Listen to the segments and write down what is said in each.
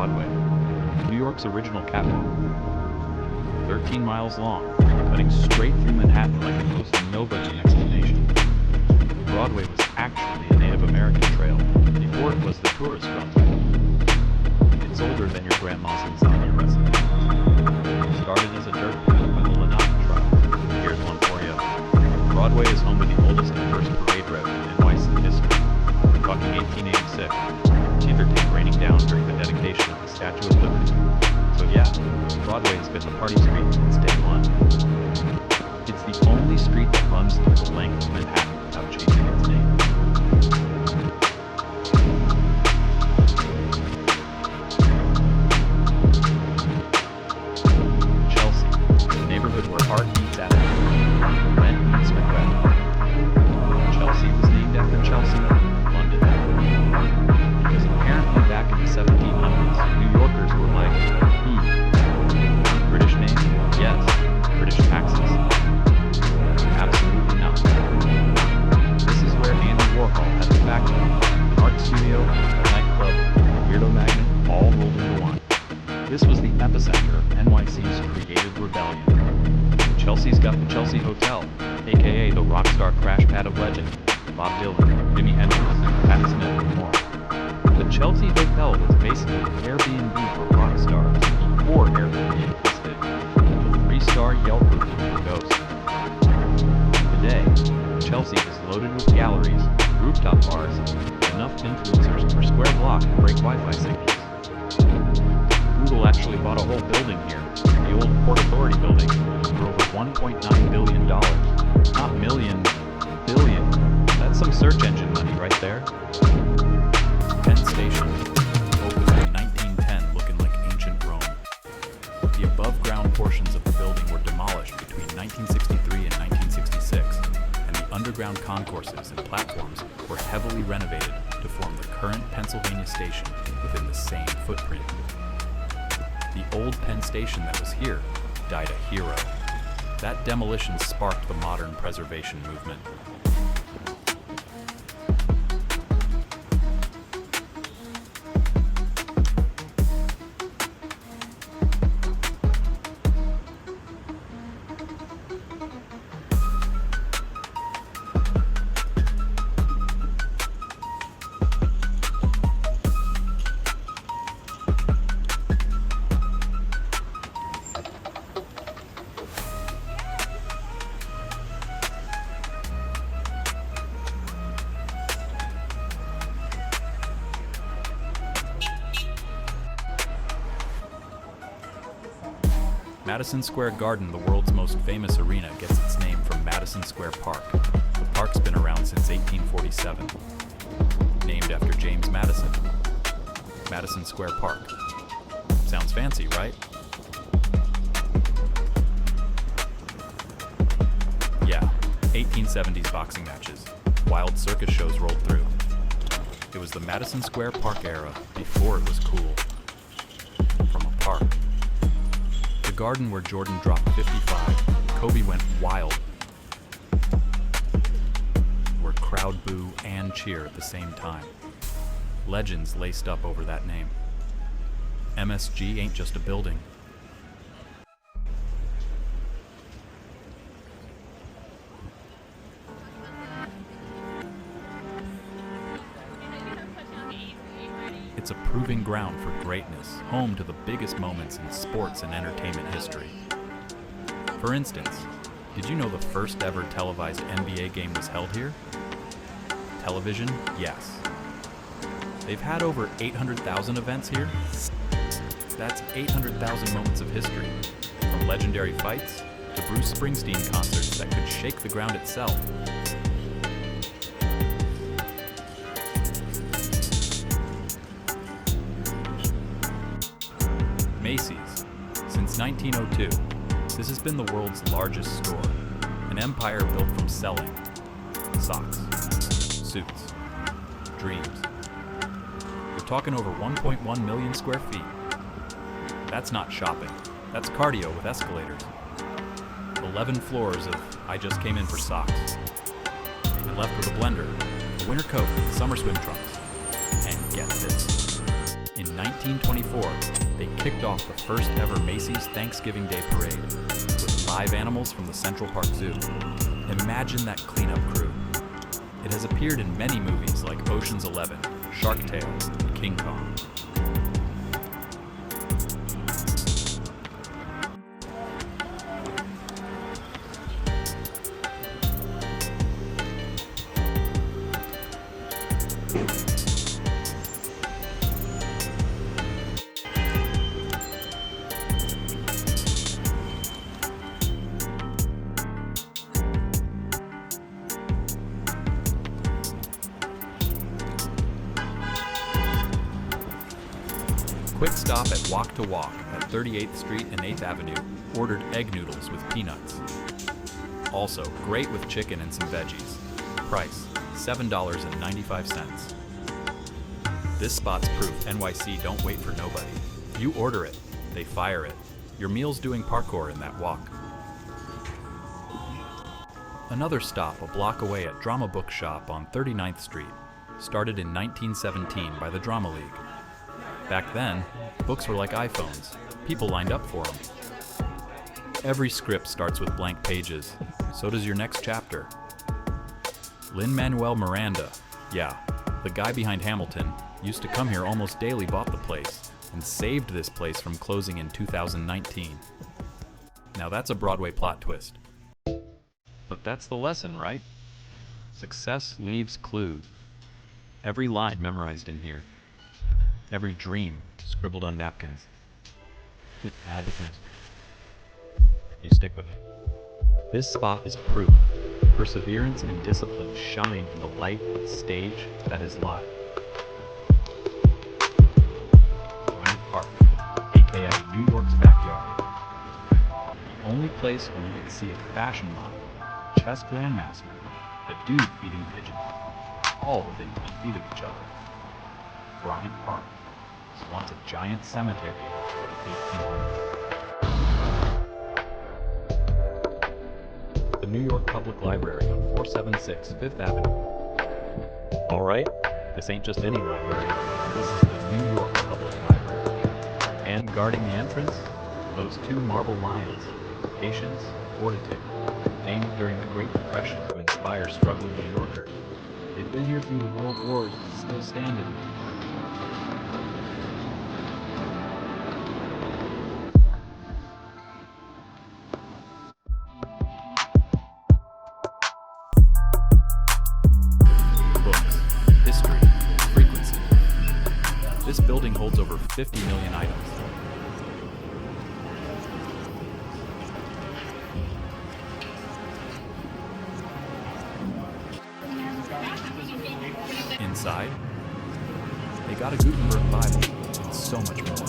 Broadway, New York's original catwalk. 13 miles long, cutting straight through Manhattan like it was nobody's destination. Broadway was actually a Native American trail before it was the tourist runway. It's older than your grandma's lasagna recipe. Started as a dirt path by the Lenape tribe. Here's one for you. Broadway is home to the oldest and first parade route in NYC history. We're talking 1886, Tindertape raining down during the dedication of the Statue of Liberty. So yeah, Broadway has been the party street since day one. It's the only street that runs through the length of Manhattan without changing its name. Chelsea, the neighborhood where art meets attitude, rent meets regret. Chelsea was named after Chelsea, London. Because apparently back in the 1700s, New Yorkers were like, British name? Yes. British taxes? Absolutely not. This is where Andy Warhol had the factory, an art studio, a nightclub, a weirdo magnet, all rolled into one. This was the epicenter of NYC's creative rebellion. Chelsea's got the Chelsea Hotel, aka the rock star crash pad of legend, Bob Dylan, Jimi Hendrix, Patti Smith, and more. The Chelsea Hotel was basically Airbnb for rock stars before Airbnb existed, with a 3-star Yelp review for ghosts. Today, Chelsea is loaded with galleries, rooftop bars, and enough influencers per square block to break Wi-Fi signals. Google actually bought a whole building here, the old Port Authority building, for over $1.9 billion. Not million, billion. That's some search engine money right there. Penn Station, opened in 1910 looking like ancient Rome. The above-ground portions of the building were demolished between 1963 and 1966, and the underground concourses and platforms were heavily renovated to form the current Pennsylvania station within the same footprint. The old Penn Station that was here died a hero. That demolition sparked the modern preservation movement. Madison Square Garden, the world's most famous arena, gets its name from Madison Square Park. The park's been around since 1847. Named after James Madison. Madison Square Park. Sounds fancy, right? Yeah, 1870s boxing matches. Wild circus shows rolled through. It was the Madison Square Park era before it was cool. From a park. The Garden where Jordan dropped 55, Kobe went wild. Where crowd boo and cheer at the same time. Legends laced up over that name. MSG ain't just a building. It's a proving ground for greatness, home to the biggest moments in sports and entertainment history. For instance, did you know the first ever televised NBA game was held here? Television? Yes. They've had over 800,000 events here. That's 800,000 moments of history, from legendary fights to Bruce Springsteen concerts that could shake the ground itself. Macy's. Since 1902, this has been the world's largest store, an empire built from selling socks, suits, dreams. We're talking over 1.1 million square feet. That's not shopping, that's cardio with escalators. 11 floors of I just came in for socks. I left with a blender, a winter coat, summer swim trunks, and get this. In 1924, they kicked off the first ever Macy's Thanksgiving Day Parade with live animals from the Central Park Zoo. Imagine that cleanup crew. It has appeared in many movies like Ocean's 11, Shark Tale, and King Kong. Quick stop at Walk to Walk at 38th Street and 8th Avenue ordered egg noodles with peanuts. Also, great with chicken and some veggies. Price, $7.95. This spot's proof NYC don't wait for nobody. You order it, they fire it. Your meal's doing parkour in that walk. Another stop a block away at Drama Bookshop on 39th Street, started in 1917 by the Drama League. Back then, books were like iPhones. People lined up for them. Every script starts with blank pages. So does your next chapter. Lin-Manuel Miranda, yeah, the guy behind Hamilton, used to come here almost daily, bought the place, and saved this place from closing in 2019. Now that's a Broadway plot twist. But that's the lesson, right? Success leaves clues. Every line memorized in here. Every dream scribbled on napkins. You stick with it. This spot is proof. Perseverance and discipline shine in the light stage that is life. Bryant Park, aka New York's backyard. The only place where you can see a fashion model, chess grandmaster, a dude feeding pigeons, all within 10 feet of each other. Bryant Park was once a giant cemetery for the 1800s. The New York Public Library on 476 Fifth Avenue. Alright, this ain't just any library, this is the New York Public Library. And guarding the entrance, those two marble lions, patience, fortitude, named during the Great Depression to inspire struggling New Yorkers. They've been here through the World Wars and still standing. Books, history, frequency. This building holds over 50 million items. Inside, they got a Gutenberg Bible and so much more.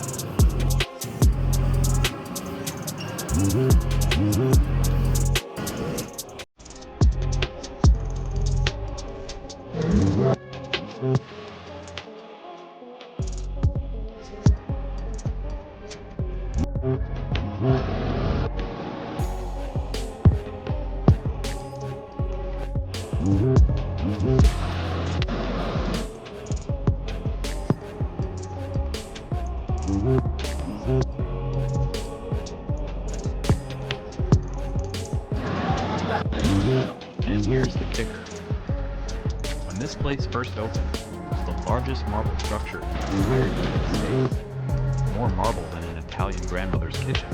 And here's the kicker. When this place first opened, it was the largest marble structure in the entire United States. More marble than an Italian grandmother's kitchen.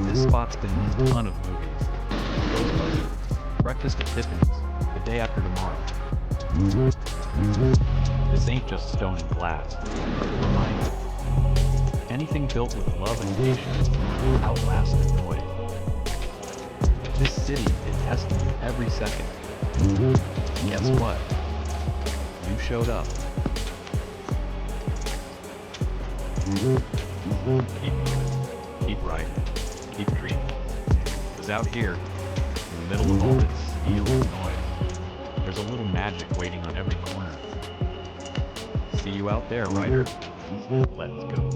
This spot's been in a ton of movies. Ghostbusters, Breakfast at Tiffany's, The Day After Tomorrow. This ain't just stone and glass. It's a reminder. Anything built with love and patience outlasts the noise. This city is testing you every second. Guess what? You showed up. Keep moving. Keep writing. Keep dreaming. Because out here, in the middle of all this steel and noise, there's a little magic waiting on every corner. See you out there, writer. Let's go.